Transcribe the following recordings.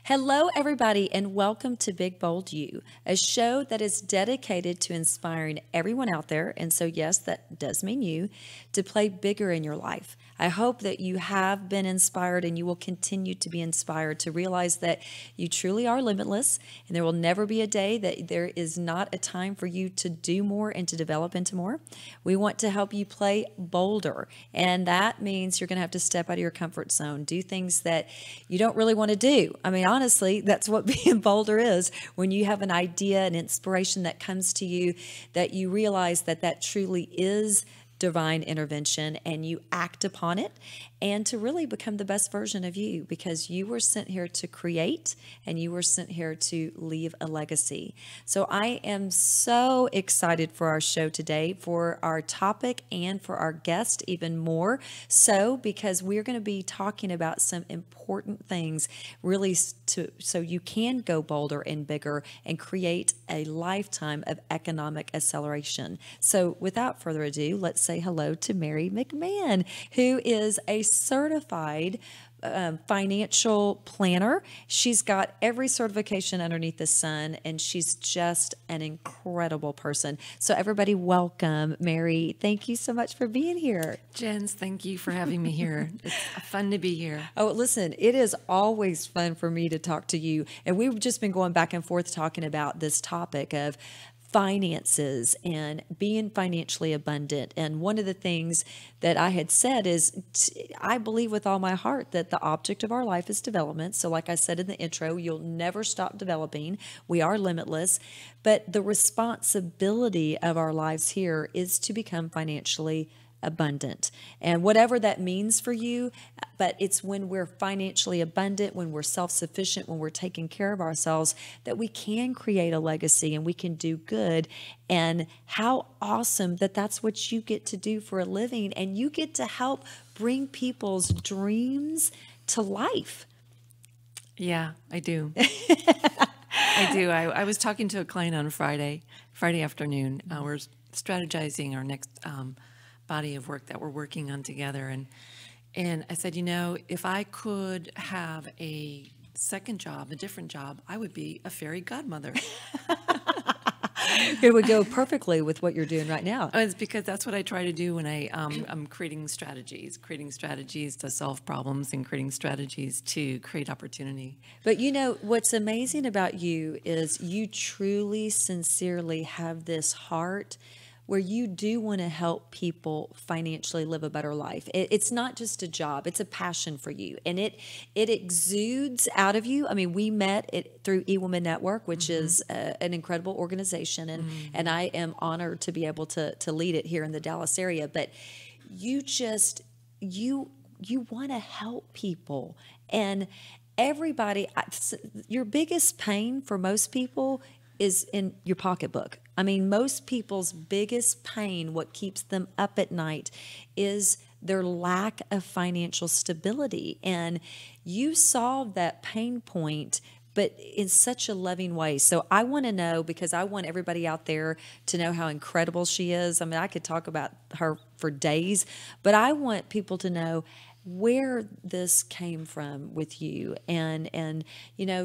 Hello, everybody, and welcome to Big Bold You, a show that is dedicated to inspiring everyone out there, and so yes, that does mean you, to play bigger in your life. I hope that you have been inspired and you will continue to be inspired to realize that you truly are limitless, and there will never be a day that there is not a time for you to do more and to develop into more. We want to help you play bolder, and that means you're going to have to step out of your comfort zone, do things that you don't really want to do. I mean, honestly, that's what being bolder is. When you have an idea, an inspiration that comes to you, that you realize that that truly is divine intervention and you act upon it, and to really become the best version of you, because you were sent here to create and you were sent here to leave a legacy. So I am so excited for our show today, for our topic and for our guest even more so, because we're going to be talking about some important things really so you can go bolder and bigger and create a lifetime of economic acceleration. So without further ado, let's say hello to Mary McMahon, who is a certified financial planner. She's got every certification underneath the sun, and she's just an incredible person. So everybody, welcome Mary. Thank you so much for being here. Jens, thank you for having me here. It's fun to be here. Oh, listen, it is always fun for me to talk to you. And we've just been going back and forth talking about this topic of finances and being financially abundant. And one of the things that I had said is I believe with all my heart that the object of our life is development. So like I said in the intro, you'll never stop developing. We are limitless. But the responsibility of our lives here is to become financially abundant, and whatever that means for you. But it's when we're financially abundant, when we're self-sufficient, when we're taking care of ourselves, that we can create a legacy and we can do good. And how awesome that that's what you get to do for a living, and you get to help bring people's dreams to life. Yeah, I do. I do. I was talking to a client on Friday afternoon. We're strategizing our next body of work that we're working on together, and I said, if I could have a second job, a different job, I would be a fairy godmother. It would go perfectly with what you're doing right now. It's because that's what I try to do when I'm creating strategies to solve problems and creating strategies to create opportunity. But what's amazing about you is you truly, sincerely have this heart where you do want to help people financially live a better life. It's not just a job, it's a passion for you. And it exudes out of you. I mean, we met through eWomen Network, which is an incredible organization. And I am honored to be able to lead it here in the Dallas area. But you want to help people. And everybody, your biggest pain for most people is in your pocketbook. I mean, most people's biggest pain, what keeps them up at night, is their lack of financial stability. And you solve that pain point, but in such a loving way. So I want to know, because I want everybody out there to know how incredible she is. I mean, I could talk about her for days, but I want people to know where this came from with you, and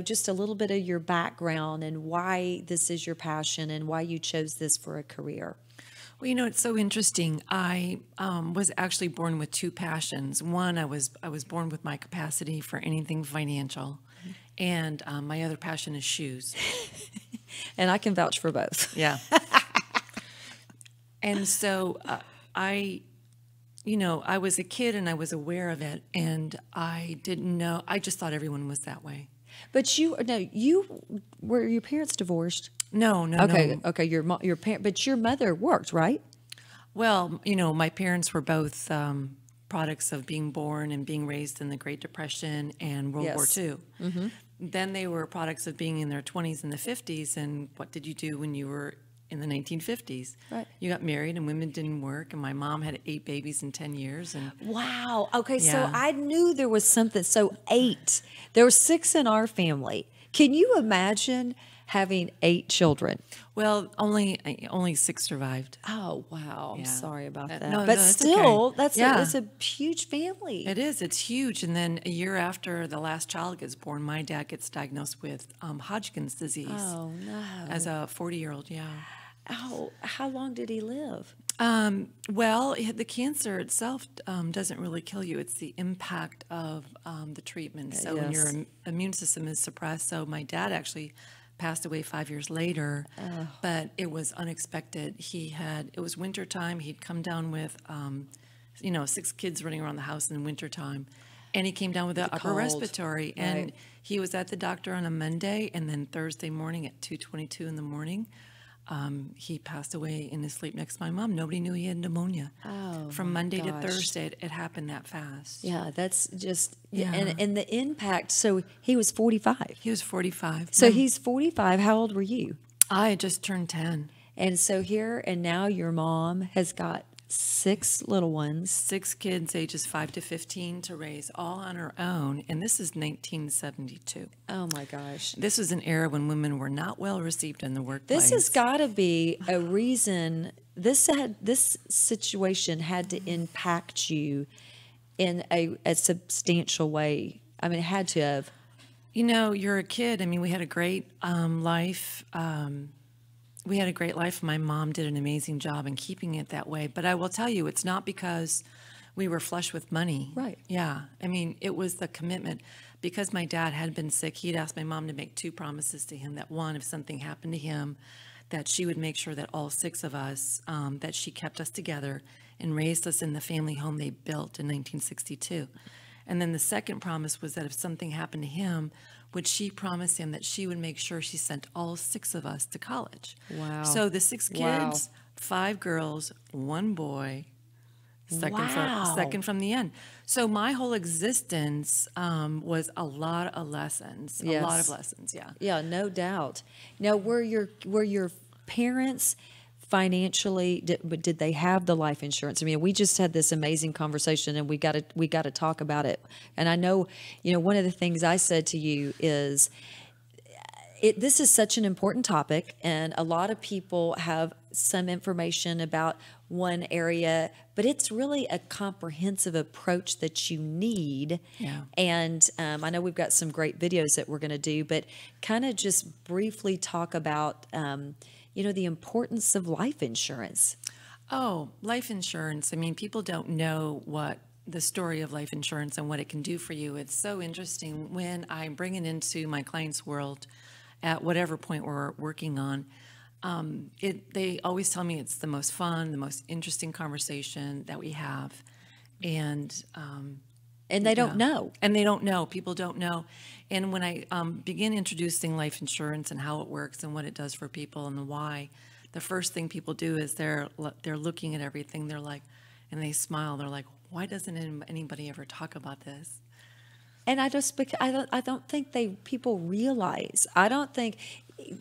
just a little bit of your background and why this is your passion and why you chose this for a career. Well, it's so interesting. I was actually born with two passions. One, I was born with my capacity for anything financial, and my other passion is shoes. And I can vouch for both. Yeah. And so I was a kid and I was aware of it, and I didn't know. I just thought everyone was that way. But were your parents divorced? No. Okay. Your parent, but your mother worked, right? Well, my parents were both products of being born and being raised in the Great Depression and World War Yes. II. Then they were products of being in their 20s and the 50s. And what did you do when you were in the 1950s? Right. You got married and women didn't work. And my mom had 8 babies in 10 years. And Wow. Okay, so Yeah. I knew there was something. So 8. There were 6 in our family. Can you imagine having 8 children? well, only 6 survived. Oh, wow. I'm Yeah. sorry about that. No, But no, it's still, okay. that's Yeah. it's a huge family. It is. It's huge. And then a year after the last child gets born, my dad gets diagnosed with Hodgkin's disease Oh, no. as a 40-year-old. Yeah. Oh, how long did he live? Well, the cancer itself doesn't really kill you. It's the impact of the treatment. So when your Yes. immune system is suppressed. So my dad actually passed away 5 years later, but it was unexpected. It was winter time. He'd come down with, 6 kids running around the house in wintertime. And he came down with the upper cold. respiratory. And Right. he was at the doctor on a Monday, and then Thursday morning at 2:22 in the morning, he passed away in his sleep next to my mom. Nobody knew he had pneumonia. Oh, From my Monday to gosh. Thursday, it happened that fast. Yeah, that's just Yeah. and the impact. So he was 45. He was 45. So he's 45. How old were you? I had just turned 10. And so here and now your mom has got 6 little ones. 6 kids, ages 5 to 15, to raise all on her own. And this is 1972. Oh my gosh. This was an era when women were not well received in the workplace. This has got to be a reason this situation had to impact you in a substantial way. I mean, it had to have. You're a kid. I mean, we had a great life. We had a great life. My mom did an amazing job in keeping it that way. But I will tell you, it's not because we were flush with money. Right. Yeah. I mean, it was the commitment. Because my dad had been sick, he'd asked my mom to make 2 promises to him. That one, if something happened to him, that she would make sure that all 6 of us, that she kept us together and raised us in the family home they built in 1962. And then the second promise was that if something happened to him, would she promise him that she would make sure she sent all 6 of us to college. Wow. So the 6 kids, Wow. 5 girls, 1 boy, Wow. second from the end. So my whole existence was a lot of lessons, a lot of Yes. lessons, yeah. Yeah, no doubt. Now, were your parents financially did they have the life insurance? I mean, we just had this amazing conversation, and we got to talk about it. And I know, one of the things I said to you is, this is such an important topic, and a lot of people have some information about one area, but it's really a comprehensive approach that you need. Yeah. And I know we've got some great videos that we're going to do, but kind of just briefly talk about, the importance of life insurance. Oh, life insurance. I mean, people don't know what the story of life insurance and what it can do for you. It's so interesting when I bring it into my clients' world at whatever point we're working on. They always tell me it's the most fun, the most interesting conversation that we have. And And they don't know. And they don't know. People don't know. And when I begin introducing life insurance and how it works and what it does for people and the why, the first thing people do is they're looking at everything. They're like, and they smile. They're like, why doesn't anybody ever talk about this? And I don't think people realize. I don't think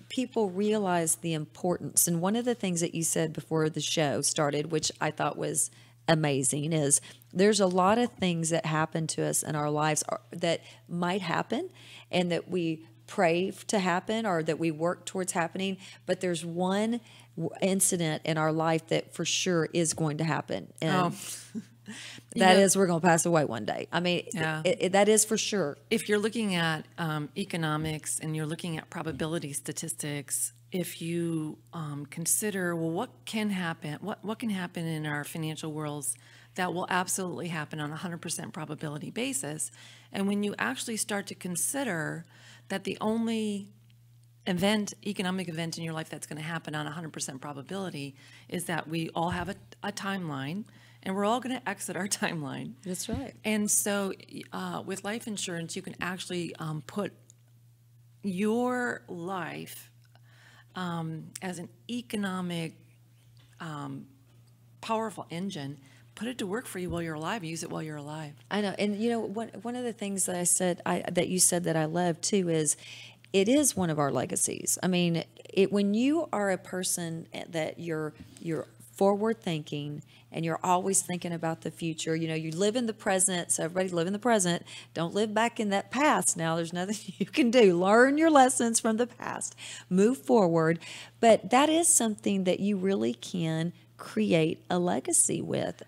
people realize the importance. And one of the things that you said before the show started, which I thought was amazing, is there's a lot of things that happen to us in our lives that might happen and that we pray to happen or that we work towards happening. But there's one incident in our life that for sure is going to happen. And that is, we're going to pass away one day. I mean, Yeah. that is for sure. If you're looking at economics and you're looking at probability statistics, if you consider, well, what can happen? What can happen in our financial worlds that will absolutely happen on a 100% probability basis? And when you actually start to consider that the only economic event in your life that's going to happen on 100% probability is that we all have a timeline, and we're all going to exit our timeline. That's right. And so with life insurance, you can actually put your life as an economic powerful engine. Put it to work for you while you're alive. Use it while you're alive. I know. And one of the things that that you said that I love too is it is one of our legacies. I mean, when you are a person that you're forward thinking and you're always thinking about the future, you live in the present. So everybody live in the present. Don't live back in that past. Now there's nothing you can do. Learn your lessons from the past, move forward. But that is something that you really can create a legacy with.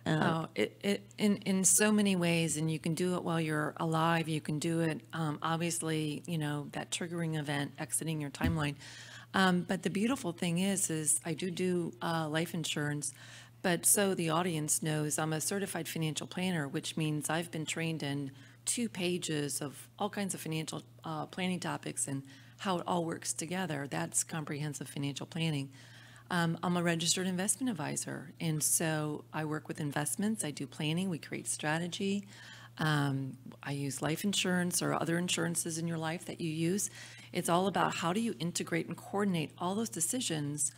In so many ways, and you can do it while you're alive. You can do it, obviously, that triggering event, exiting your timeline. But the beautiful thing is I do life insurance. But so the audience knows, I'm a certified financial planner, which means I've been trained in 2 pages of all kinds of financial planning topics and how it all works together. That's comprehensive financial planning. I'm a registered investment advisor, and so I work with investments. I do planning. We create strategy. I use life insurance or other insurances in your life that you use. It's all about how do you integrate and coordinate all those decisions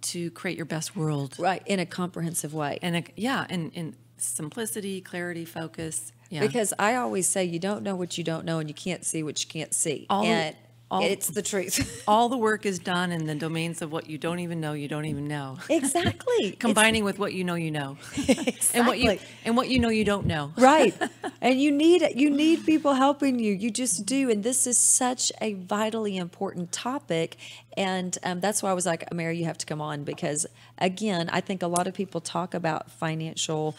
to create your best world. Right, in a comprehensive way. And in simplicity, clarity, focus. Yeah. Because I always say you don't know what you don't know, and you can't see what you can't see. It's the truth. All the work is done in the domains of what you don't even know Exactly. Combining with what you know Exactly. and what you don't know. Right. And you need people helping you. You just do. And this is such a vitally important topic. And that's why I was like, Mary, you have to come on, because again, I think a lot of people talk about financial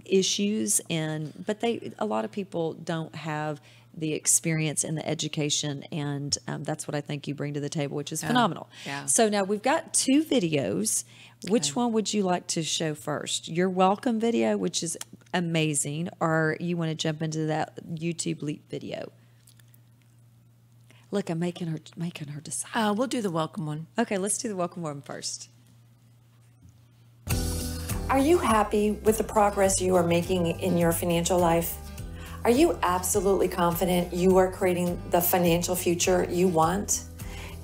issues, but a lot of people don't have the experience and the education, and that's what I think you bring to the table, which is phenomenal. Yeah. So now we've got 2 videos. Which one would you like to show first? Your welcome video, which is amazing, or you want to jump into that YouTube Leap video? Look, I'm making her decide. We'll do the welcome one. Okay, let's do the welcome one first. Are you happy with the progress you are making in your financial life? Are you absolutely confident you are creating the financial future you want?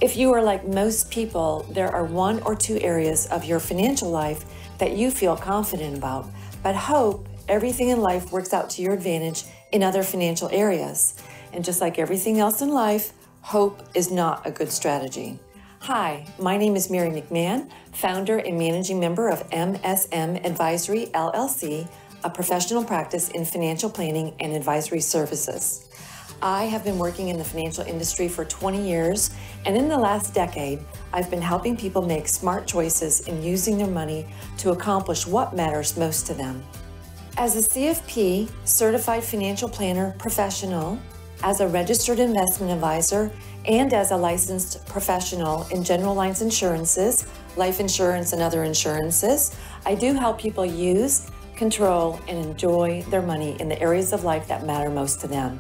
If you are like most people, there are 1 or 2 areas of your financial life that you feel confident about, but hope everything in life works out to your advantage in other financial areas. And just like everything else in life, hope is not a good strategy. Hi, my name is Mary McMahon, founder and managing member of MSM Advisory LLC, a professional practice in financial planning and advisory services. I have been working in the financial industry for 20 years, and in the last decade, I've been helping people make smart choices in using their money to accomplish what matters most to them. As a CFP, certified financial planner professional, as a registered investment advisor, and as a licensed professional in general lines insurances, life insurance, and other insurances, I do help people use, control, and enjoy their money in the areas of life that matter most to them.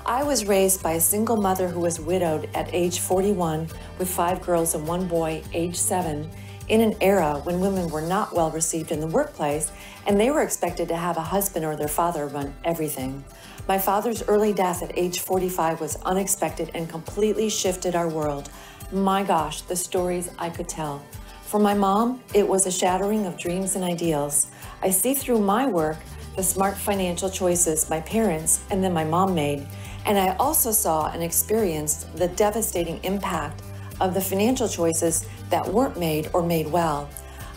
I was raised by a single mother who was widowed at age 41 with 5 girls and 1 boy, age 7, in an era when women were not well received in the workplace and they were expected to have a husband or their father run everything. My father's early death at age 45 was unexpected and completely shifted our world. My gosh, the stories I could tell. For my mom, it was a shattering of dreams and ideals. I see through my work the smart financial choices my parents and then my mom made, and I also saw and experienced the devastating impact of the financial choices that weren't made or made well.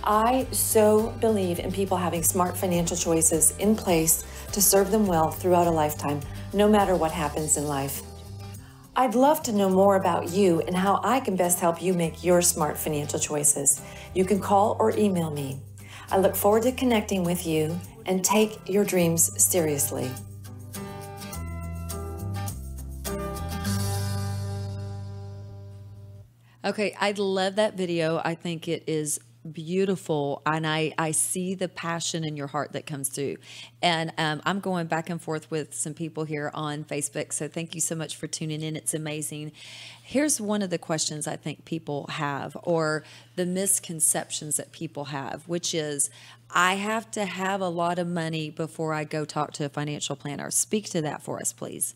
I so believe in people having smart financial choices in place to serve them well throughout a lifetime, no matter what happens in life. I'd love to know more about you and how I can best help you make your smart financial choices. You can call or email me. I look forward to connecting with you, and take your dreams seriously. Okay, I love that video. I think it is beautiful, and I see the passion in your heart that comes through. And I'm going back and forth with some people here on Facebook, so thank you so much for tuning in. It's amazing. Here's one of the questions I think people have, or the misconceptions that people have, which is, I have to have a lot of money before I go talk to a financial planner. Speak to that for us, please.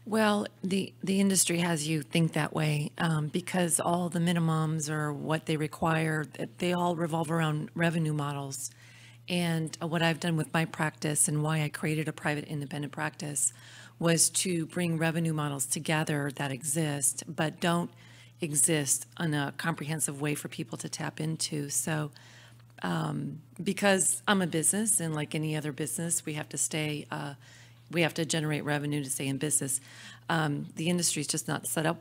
Well, the industry has you think that way because all the minimums or what they require, they all revolve around revenue models. And what I've done with my practice and why I created a private independent practice was to bring revenue models together that exist, but don't exist in a comprehensive way for people to tap into. So because I'm a business, and like any other business, we have to generate revenue to stay in business. The industry is just not set up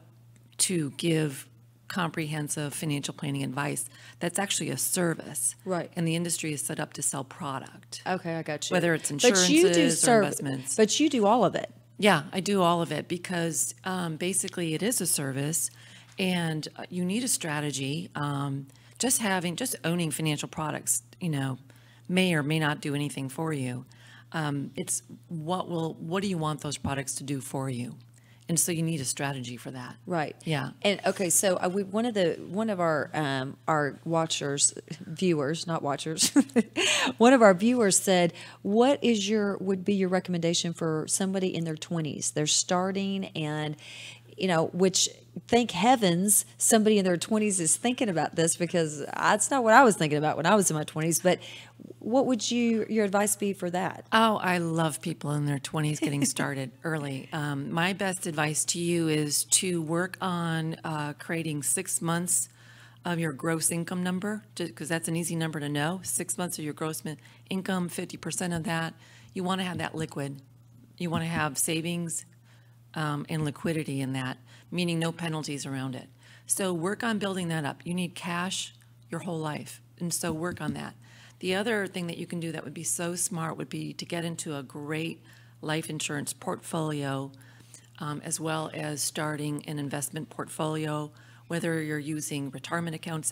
to give comprehensive financial planning advice. That's actually a service. Right. And the industry is set up to sell product. Okay, I got you. Whether it's insurances or investments. But you do all of it. Yeah, I do all of it because basically it is a service and you need a strategy. Just owning financial products, may or may not do anything for you. It's what do you want those products to do for you? And so you need a strategy for that. Right. Yeah. And okay, so one of our viewers, not watchers, one of our viewers said, "What would be your recommendation for somebody in their 20s? They're starting and which thank heavens somebody in their 20s is thinking about this, because that's not what I was thinking about when I was in my 20s. But what would your advice be for that?" Oh, I love people in their 20s getting started early. My best advice to you is to work on creating 6 months of your gross income number, because that's an easy number to know. 6 months of your gross income, 50% of that. You want to have that liquid. You want to have savings and liquidity in that, meaning no penalties around it. So work on building that up. You need cash your whole life, and so work on that. The other thing that you can do that would be so smart would be to get into a great life insurance portfolio, as well as starting an investment portfolio, whether you're using retirement accounts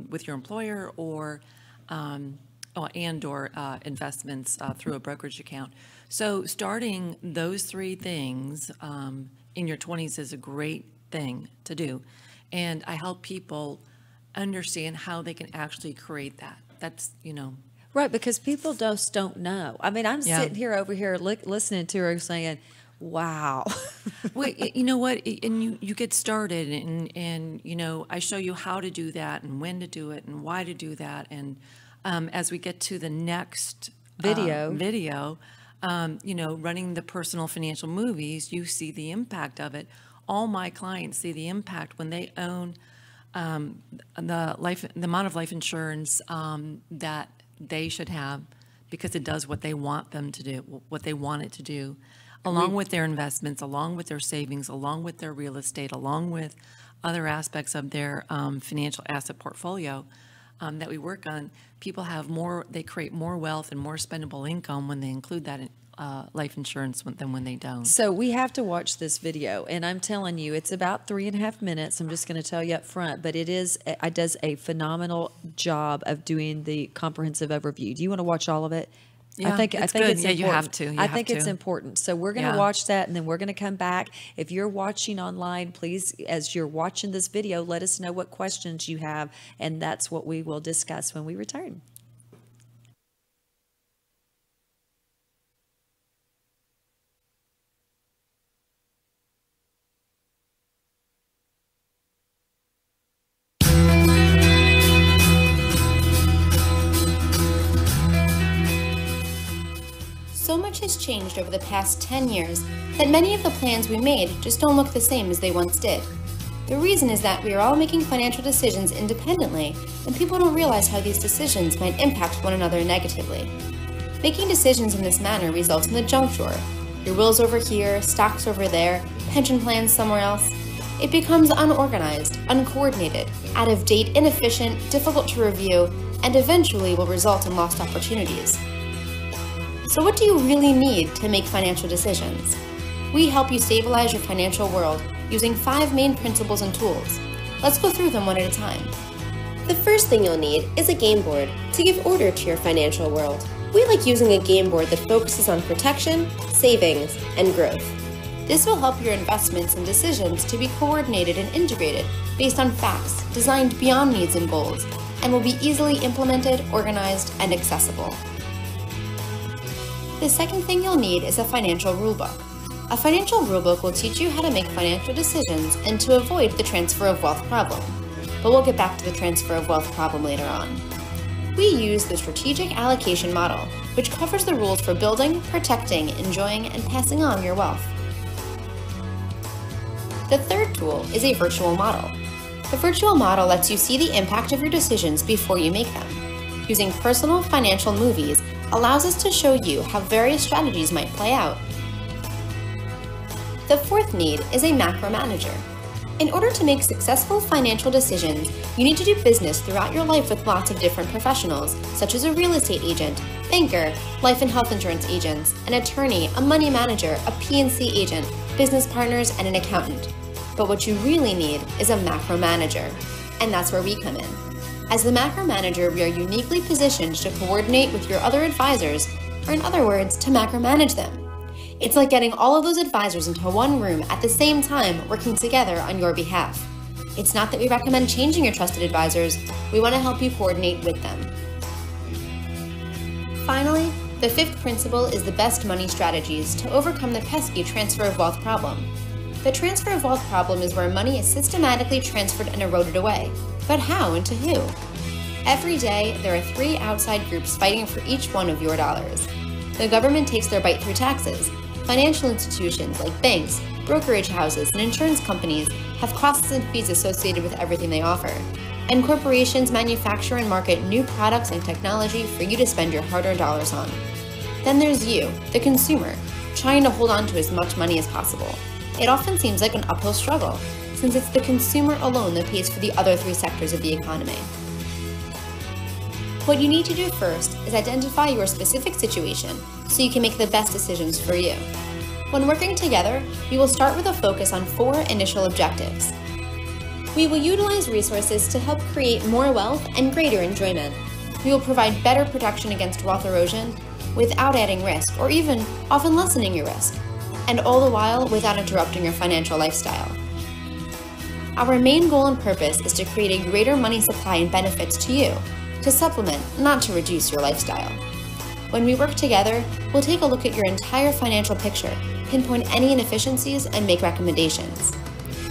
with your employer or investments through a brokerage account. So starting those three things in your 20s is a great thing to do. And I help people understand how they can actually create that. That's, Right, because people just don't know. I mean, I'm sitting here over here listening to her saying, wow. Well, you know what? And you get started and I show you how to do that and when to do it and why to do that. And as we get to the next video, running the personal financial movies, you see the impact of it. All my clients see the impact when they own the amount of life insurance that they should have, because it does what they want them to do, what they want it to do, along with their investments, along with their savings, along with their real estate, along with other aspects of their financial asset portfolio that we work on. People have they create more wealth and more spendable income when they include that in life insurance than when they don't. So we have to watch this video, and I'm telling you, it's about 3.5 minutes. I'm just going to tell you up front, but it does a phenomenal job of doing the comprehensive overview. Do you want to watch all of it? Yeah, I think it's good. important. You have to. I think it's important. So we're going to watch that, and then we're going to come back. If you're watching online, please, as you're watching this video, let us know what questions you have, and that's what we will discuss when we return. So much has changed over the past 10 years that many of the plans we made just don't look the same as they once did. The reason is that we are all making financial decisions independently, and people don't realize how these decisions might impact one another negatively. Making decisions in this manner results in the junk drawer. Your will's over here, stocks over there, pension plans somewhere else. It becomes unorganized, uncoordinated, out of date, inefficient, difficult to review, and eventually will result in lost opportunities. So what do you really need to make financial decisions? We help you stabilize your financial world using 5 main principles and tools. Let's go through them one at a time. The first thing you'll need is a game board to give order to your financial world. We like using a game board that focuses on protection, savings, and growth. This will help your investments and decisions to be coordinated and integrated based on facts designed beyond needs and goals, and will be easily implemented, organized, and accessible. The second thing you'll need is a financial rulebook. A financial rulebook will teach you how to make financial decisions and to avoid the transfer of wealth problem. But we'll get back to the transfer of wealth problem later on. We use the strategic allocation model, which covers the rules for building, protecting, enjoying, and passing on your wealth. The third tool is a virtual model. The virtual model lets you see the impact of your decisions before you make them. Using personal financial movies allows us to show you how various strategies might play out. The fourth need is a macro manager. In order to make successful financial decisions, you need to do business throughout your life with lots of different professionals, such as a real estate agent, banker, life and health insurance agents, an attorney, a money manager, a P&C agent, business partners, and an accountant. But what you really need is a macro manager, and that's where we come in. As the macro manager, we are uniquely positioned to coordinate with your other advisors, or in other words, to macro manage them. It's like getting all of those advisors into one room at the same time, working together on your behalf. It's not that we recommend changing your trusted advisors, we want to help you coordinate with them. Finally, the fifth principle is the best money strategies to overcome the pesky transfer of wealth problem. The transfer of wealth problem is where money is systematically transferred and eroded away. But how and to who? Every day, there are 3 outside groups fighting for each one of your dollars. The government takes their bite through taxes. Financial institutions like banks, brokerage houses, and insurance companies have costs and fees associated with everything they offer. And corporations manufacture and market new products and technology for you to spend your hard-earned dollars on. Then there's you, the consumer, trying to hold on to as much money as possible. It often seems like an uphill struggle, since it's the consumer alone that pays for the other 3 sectors of the economy. What you need to do first is identify your specific situation so you can make the best decisions for you. When working together, we will start with a focus on 4 initial objectives. We will utilize resources to help create more wealth and greater enjoyment. We will provide better protection against wealth erosion without adding risk or even often lessening your risk, and all the while without interrupting your financial lifestyle. Our main goal and purpose is to create a greater money supply and benefits to you, to supplement, not to reduce your lifestyle. When we work together, we'll take a look at your entire financial picture, pinpoint any inefficiencies, and make recommendations.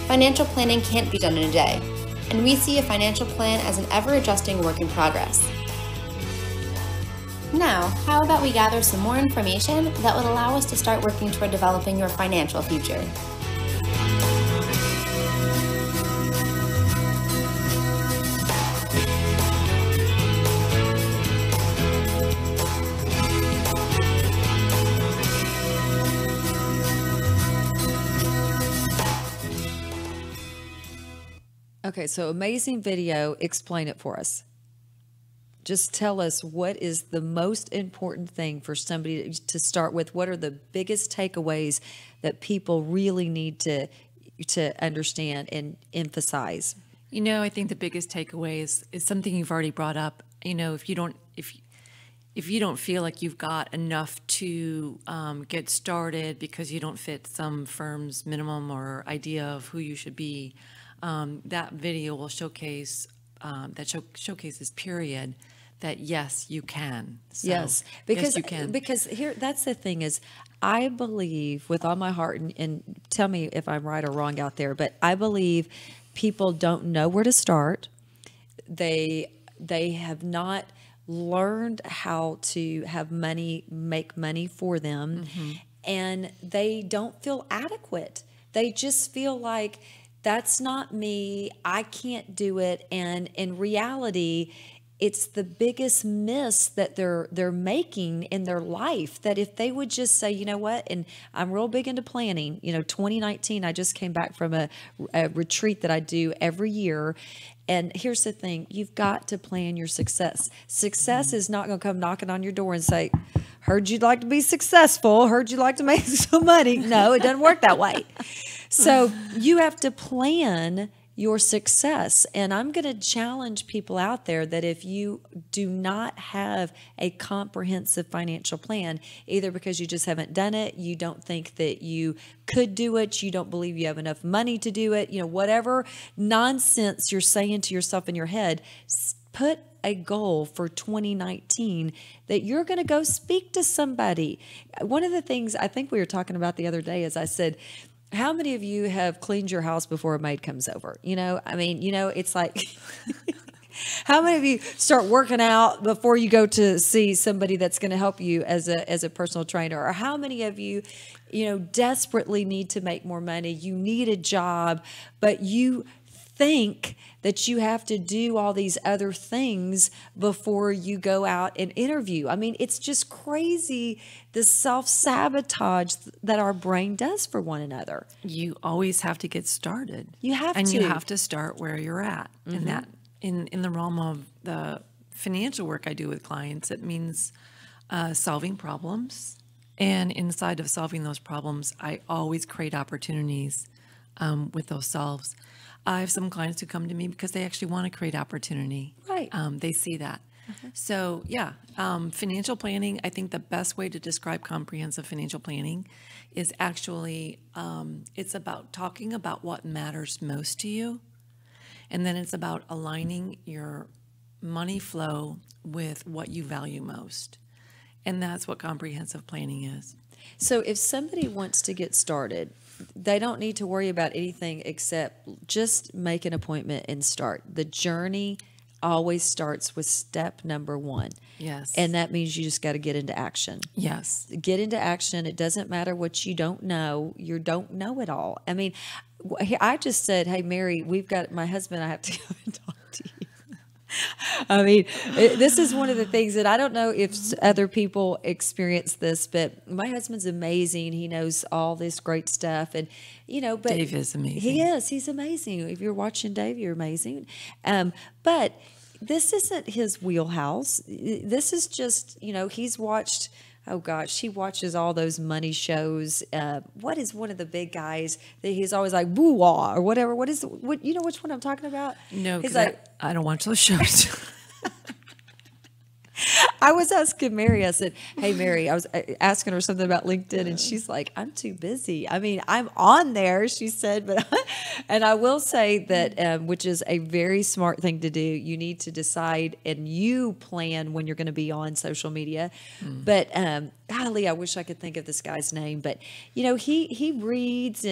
Financial planning can't be done in a day, and we see a financial plan as an ever-adjusting work in progress. Now, how about we gather some more information that would allow us to start working toward developing your financial future? Okay, so amazing video. Explain it for us. Just tell us what is the most important thing for somebody to start with. What are the biggest takeaways that people really need to understand and emphasize? You know, I think the biggest takeaway is something you've already brought up. You know, if you don't feel like you've got enough to get started because you don't fit some firm's minimum or idea of who you should be, that video will showcase showcases period that yes, you can. So, yes, because yes, you can. Because here, that's the thing is, I believe with all my heart, and tell me if I'm right or wrong out there, but I believe people don't know where to start. They have not learned how to have money, make money for them, and they don't feel adequate. They just feel like, that's not me, I can't do it. And in reality, it's the biggest miss that they're making in their life, that if they would just say, you know what, and I'm real big into planning. You know, 2019, I just came back from a retreat that I do every year. And here's the thing, you've got to plan your success. Success is not going to come knocking on your door and say, heard you'd like to be successful, heard you'd like to make some money. No, it doesn't work that way. So you have to plan your success. And I'm going to challenge people out there that if you do not have a comprehensive financial plan, either because you just haven't done it, you don't think that you could do it, you don't believe you have enough money to do it, you know, whatever nonsense you're saying to yourself in your head, put a goal for 2019 that you're going to go speak to somebody. One of the things I think we were talking about the other day is I said, how many of you have cleaned your house before a maid comes over? It's like, how many of you start working out before you go to see somebody that's going to help you as a personal trainer? Or how many of you, desperately need to make more money? You need a job, but you think that you have to do all these other things before you go out and interview. I mean, it's just crazy, the self-sabotage that our brain does for one another. You always have to get started. You have and to. you have to start where you're at. And that in the realm of the financial work I do with clients, it means solving problems. And inside of solving those problems, I always create opportunities with those solves. I have some clients who come to me because they actually want to create opportunity. Right. They see that. So, yeah, financial planning, I think the best way to describe comprehensive financial planning is actually, it's about talking about what matters most to you. And then it's about aligning your money flow with what you value most. And that's what comprehensive planning is. So if somebody wants to get started, they don't need to worry about anything except just make an appointment and start. The journey always starts with step number 1. Yes. And that means you just got to get into action. Yes. Get into action. It doesn't matter what you don't know. You don't know it all. I mean, I just said, hey, Mary, we've got my husband. I have to go and talk to you. I mean, this is one of the things that I don't know if other people experience this, but my husband's amazing. He knows all this great stuff. And, but Dave is amazing. He is. He's amazing. If you're watching Dave, you're amazing. But this isn't his wheelhouse. This is just, he's watched, oh gosh, he watches all those money shows. What is one of the big guys that he's always like, boo-wah, or whatever. What you know which one I'm talking about? No, he's because I don't watch those shows. I was asking Mary, I said, hey, Mary, I was asking her something about LinkedIn, and she's like, I'm too busy. I mean, I'm on there, she said, but, and I will say that, which is a very smart thing to do, you need to decide and you plan when you're going to be on social media. But, golly, I wish I could think of this guy's name, but, he reads,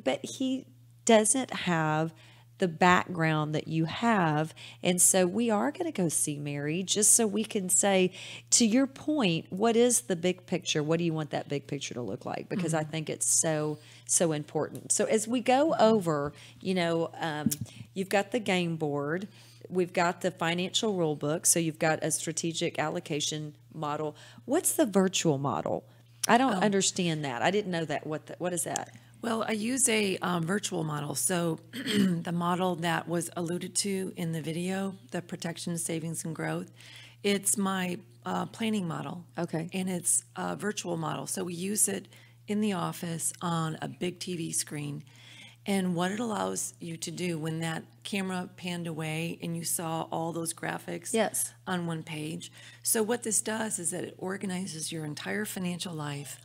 but he doesn't have the background that you have. And so we are going to go see Mary just so we can say, to your point, what is the big picture? What do you want that big picture to look like? Because I think it's so important. So as we go over, you've got the game board, we've got the financial rule book. So you've got a strategic allocation model. What's the virtual model? I don't understand that. I didn't know that. What is that? Well, I use a virtual model. So the model that was alluded to in the video, the protection, savings, and growth, it's my planning model. Okay. And it's a virtual model. So we use it in the office on a big TV screen. And what it allows you to do when that camera panned away and you saw all those graphics Yes. on one page. So what this does is that it organizes your entire financial life.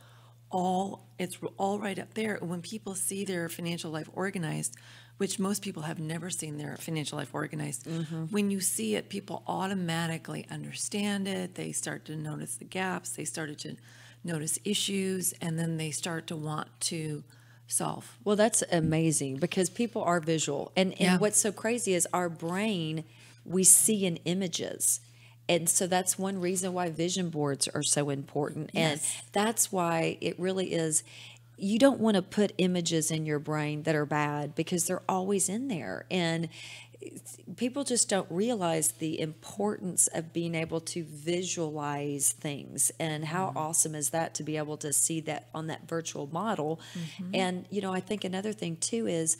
It's all right up there. When people see their financial life organized, which most people have never seen their financial life organized, when you see it, people automatically understand it. They start to notice the gaps. They started to notice issues, and then they start to want to solve. Well, that's amazing because people are visual. And Yeah. what's so crazy is our brain, we see in images. And so that's one reason why vision boards are so important. And that's why it really is, you don't want to put images in your brain that are bad because they're always in there. And people just don't realize the importance of being able to visualize things. And how awesome is that to be able to see that on that virtual model. And, I think another thing too is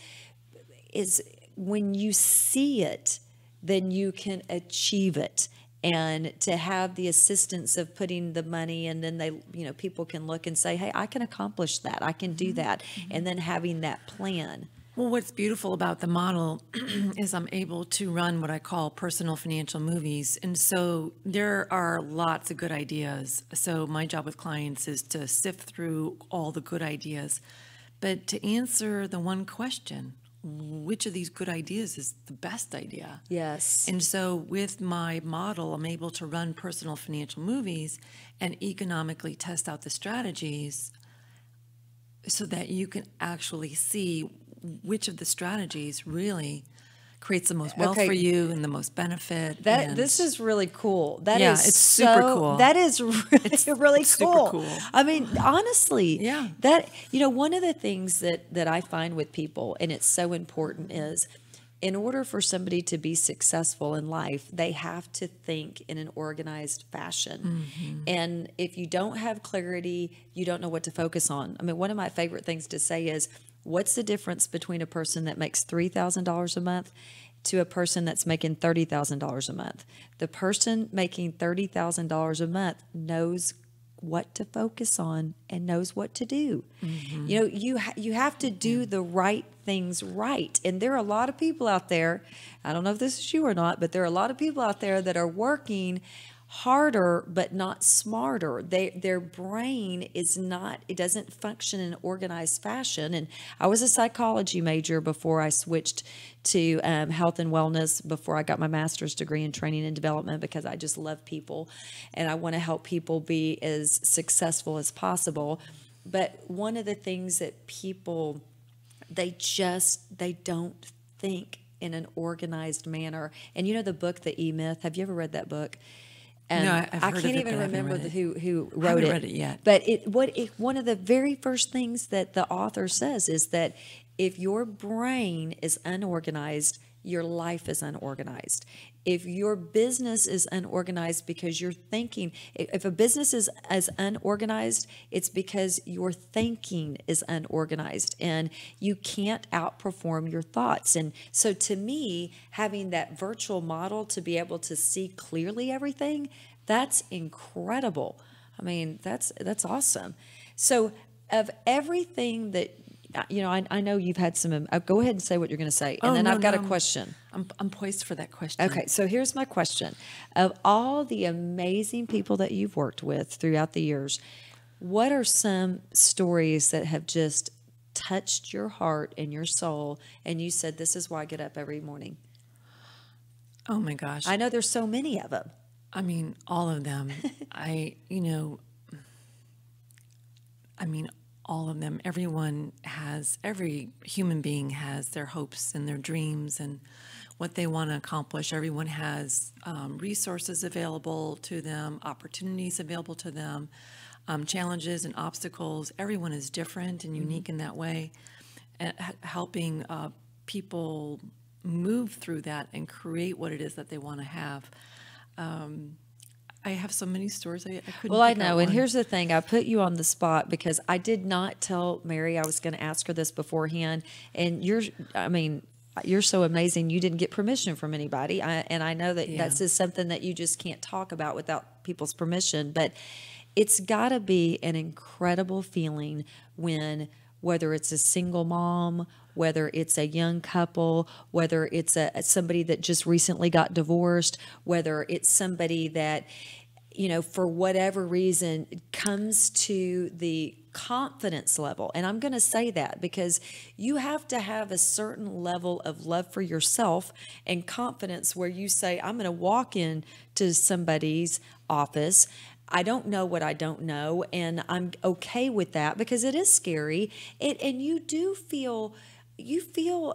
when you see it, then you can achieve it. And to have the assistance of putting the money, and then people can look and say, hey, I can accomplish that. I can do that. And then having that plan. Well, what's beautiful about the model is I'm able to run what I call personal financial movies. And so there are lots of good ideas. So my job with clients is to sift through all the good ideas. But to answer the one question, which of these good ideas is the best idea. Yes. And so with my model, I'm able to run personal financial movies and economically test out the strategies so that you can actually see which of the strategies really creates the most wealth for you and the most benefit. This is really cool. That yeah, is it's super cool. That is really cool. Super cool. I mean, honestly, Yeah. that, you know, one of the things that I find with people, and it's so important, is in order for somebody to be successful in life, they have to think in an organized fashion. And if you don't have clarity, you don't know what to focus on. I mean, one of my favorite things to say is, what's the difference between a person that makes $3,000 a month to a person that's making $30,000 a month? The person making $30,000 a month knows what to focus on and knows what to do. You know, you have to do the right things right. And there are a lot of people out there, I don't know if this is you or not, but there are a lot of people out there that are working harder but not smarter. Their brain is not, it doesn't function in an organized fashion. And I was a psychology major before I switched to health and wellness, before I got my master's degree in training and development, because I just love people and I want to help people be as successful as possible. But one of the things that people, they don't think in an organized manner. And you know the book, The E-Myth, have you ever read that book? No, I've heard I of can't it, even but I haven't remember read it. who I wrote haven't it. read it yet. But one of the very first things that the author says is that if your brain is unorganized, your life is unorganized. If your business is unorganized because you're thinking, if a business is as unorganized, it's because your thinking is unorganized and you can't outperform your thoughts. And so to me, having that virtual model to be able to see clearly everything, that's incredible. I mean, that's awesome. So of everything that, you know, I know you've had some, go ahead and say what you're going to say. And then I've got a question. I'm poised for that question. Okay, so here's my question. Of all the amazing people that you've worked with throughout the years, what are some stories that have just touched your heart and your soul, and you said, this is why I get up every morning? Oh my gosh. I know there's so many of them. I mean, all of them. All of them. Every human being has their hopes and their dreams and what they want to accomplish. Everyone has resources available to them, opportunities available to them, challenges and obstacles. Everyone is different and unique in that way. And helping people move through that and create what it is that they want to have. I have so many stories. I couldn't. Well, I know. And here's the thing. I put you on the spot because I did not tell Mary I was going to ask her this beforehand. And you're so amazing. You didn't get permission from anybody. And I know that that's just something that you just can't talk about without people's permission. But it's got to be an incredible feeling when, whether it's a single mom, whether it's a young couple, whether it's somebody that just recently got divorced, whether it's somebody that, you know, for whatever reason comes to the confidence level. And I'm going to say that because you have to have a certain level of love for yourself and confidence where you say, I'm going to walk into somebody's office. I don't know what I don't know, and I'm okay with that because it is scary. And you do feel, you're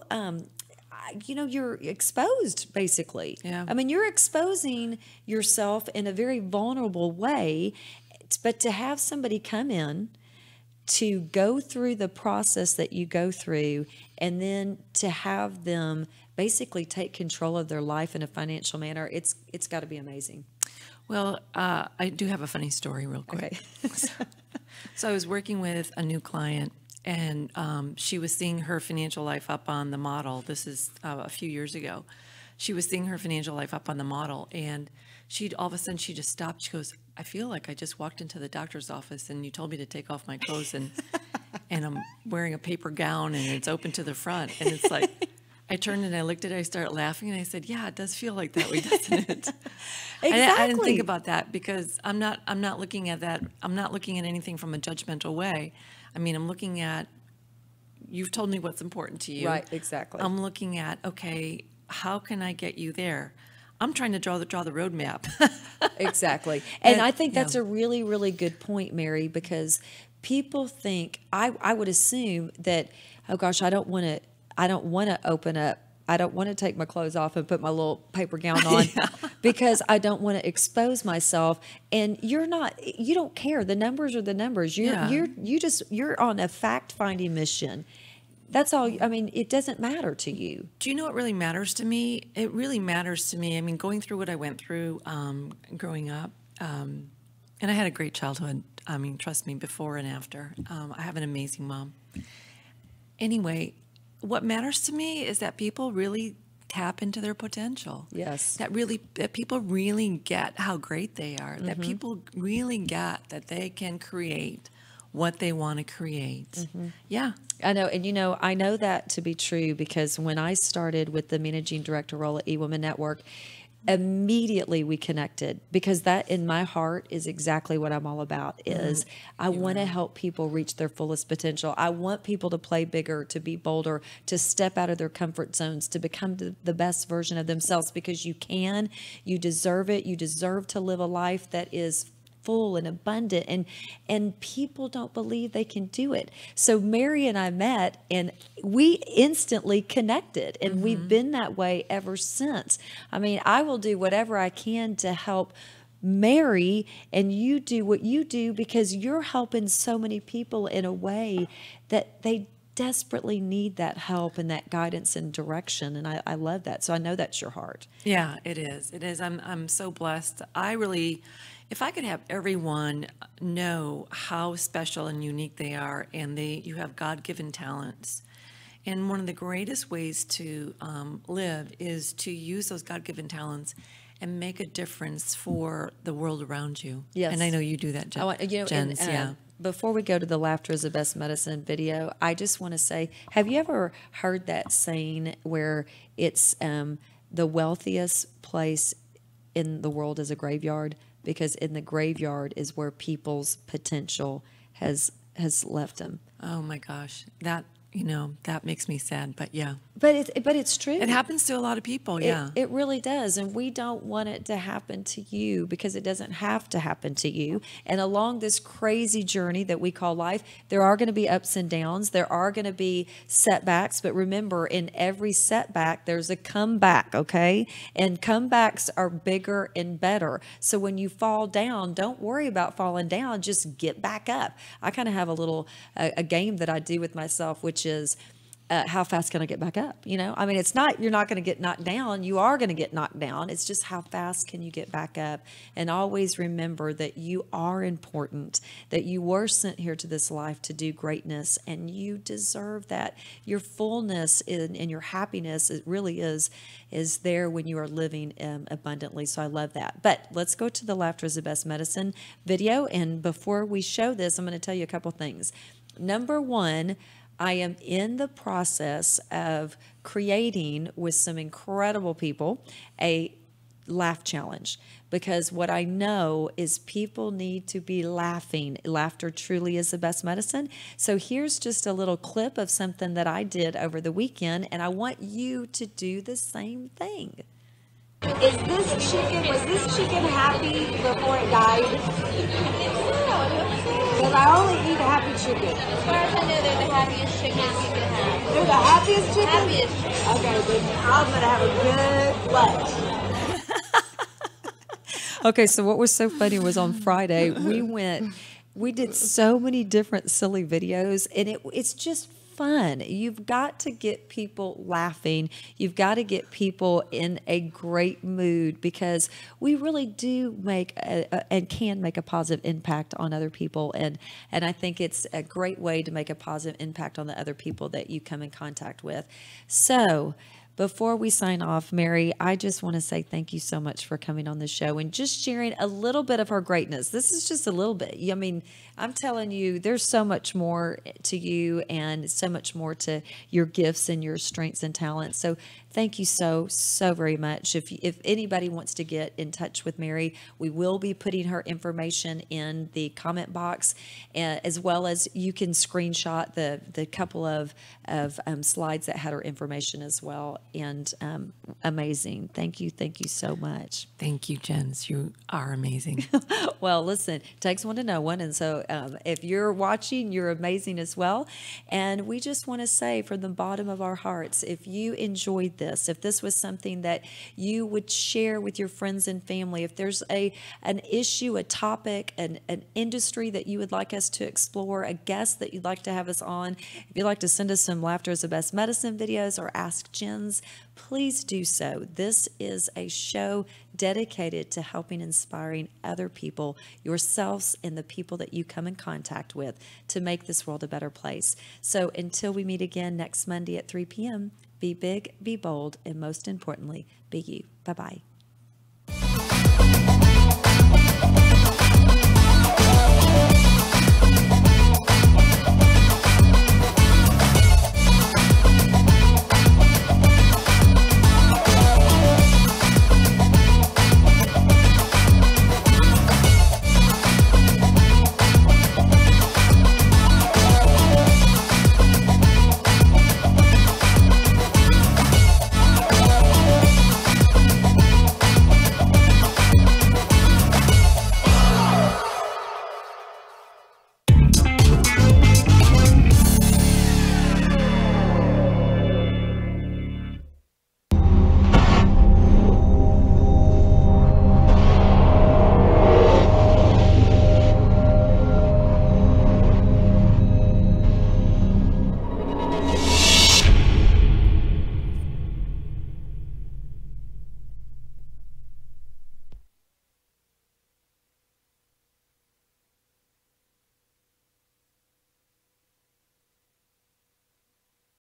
exposed, basically. Yeah. I mean, you're exposing yourself in a very vulnerable way, but to have somebody come in to go through the process that you go through and then to have them basically take control of their life in a financial manner, it's got to be amazing. Well, I do have a funny story real quick. Okay. So I was working with a new client, and she was seeing her financial life up on the model. This is a few years ago. She was seeing her financial life up on the model, and all of a sudden she just stopped. She goes, I feel like I just walked into the doctor's office and you told me to take off my clothes, and I'm wearing a paper gown and it's open to the front. And it's like, I turned and I looked at it, I started laughing, and I said, yeah, it does feel like that way, doesn't it? Exactly. I didn't think about that because I'm not looking at that. I'm not looking at anything from a judgmental way. I mean, I'm looking at you've told me what's important to you. Right, exactly. I'm looking at, okay, how can I get you there? I'm trying to draw the roadmap. Exactly. And I think yeah. that's a really, really good point, Mary, because people think, I would assume that, oh gosh, I don't want to open up. I don't want to take my clothes off and put my little paper gown on because I don't want to expose myself. And you don't care. The numbers are the numbers. You're on a fact-finding mission. That's all. I mean, it doesn't matter to you. Do you know what really matters to me? It really matters to me. I mean, going through what I went through growing up, and I had a great childhood. I mean, trust me, before and after. I have an amazing mom. Anyway, what matters to me is that people really tap into their potential. Yes. That people really get how great they are. That people really get that they can create what they want to create. Yeah. I know. And, I know that to be true because when I started with the managing director role at eWomen Network, immediately we connected because that in my heart is exactly what I'm all about is I want to help people reach their fullest potential. I want people to play bigger, to be bolder, to step out of their comfort zones, to become the best version of themselves because you deserve it. You deserve to live a life that is full and abundant, and people don't believe they can do it. So Mary and I met and we instantly connected, and we've been that way ever since. I mean, I will do whatever I can to help Mary, and you do what you do because you're helping so many people in a way that they desperately need that help and that guidance and direction. And I love that. So I know that's your heart. Yeah, it is. It is. I'm so blessed. If I could have everyone know how special and unique they are, and you have God-given talents, and one of the greatest ways to live is to use those God-given talents and make a difference for the world around you. Yes. And I know you do that, Jen. Before we go to the Laughter is the Best Medicine video, I just want to say, have you ever heard that saying where it's the wealthiest place in the world is a graveyard? Because in the graveyard is where people's potential has left them. Oh my gosh, that makes me sad. But yeah, but it's true. It happens to a lot of people. Yeah, it really does, and we don't want it to happen to you because it doesn't have to happen to you. And along this crazy journey that we call life, there are going to be ups and downs. There are going to be setbacks. But remember, in every setback, there's a comeback. Okay, and comebacks are bigger and better. So when you fall down, don't worry about falling down. Just get back up. I kind of have a game that I do with myself, which is how fast can I get back up? I mean, it's not, you're not going to get knocked down. You are going to get knocked down. It's just how fast can you get back up? And always remember that you are important, that you were sent here to this life to do greatness, and you deserve that. Your fullness and your happiness, it really is there when you are living abundantly. So I love that. But let's go to the Laughter is the Best Medicine video. And before we show this, I'm going to tell you a couple things. Number one, I am in the process of creating with some incredible people a laugh challenge, because what I know is people need to be laughing. Laughter truly is the best medicine. So here's just a little clip of something that I did over the weekend, and I want you to do the same thing. Was this chicken happy before it died? Because I only eat happy chicken. As far as I know, they're the happiest chickens you can have. They're the happiest chicken? Happiest chicken. Okay, then I'm going to have a good lunch. Okay, so what was so funny was on Friday, we did so many different silly videos, and it's just fun. You've got to get people laughing. You've got to get people in a great mood, because we really do make and can make a positive impact on other people. And I think it's a great way to make a positive impact on the other people that you come in contact with. So before we sign off, Mary, I just want to say thank you so much for coming on the show and just sharing a little bit of her greatness. This is just a little bit. I mean, I'm telling you, there's so much more to you and so much more to your gifts and your strengths and talents. So Thank you so very much. If anybody wants to get in touch with Mary, we will be putting her information in the comment box, as well as you can screenshot the couple of slides that had her information as well. And amazing. Thank you so much. Thank you, Jens. You are amazing. Well, listen, it takes one to know one. And so if you're watching, you're amazing as well. And we just want to say from the bottom of our hearts, if you enjoyed this, if this was something that you would share with your friends and family, if there's an issue, a topic, an industry that you would like us to explore, a guest that you'd like to have us on, if you'd like to send us some Laughter is the Best Medicine videos or Ask Jens, please do so. This is a show dedicated to helping inspiring other people, yourselves and the people that you come in contact with, to make this world a better place. So until we meet again next Monday at 3 p.m., be big, be bold, and most importantly, be you. Bye-bye.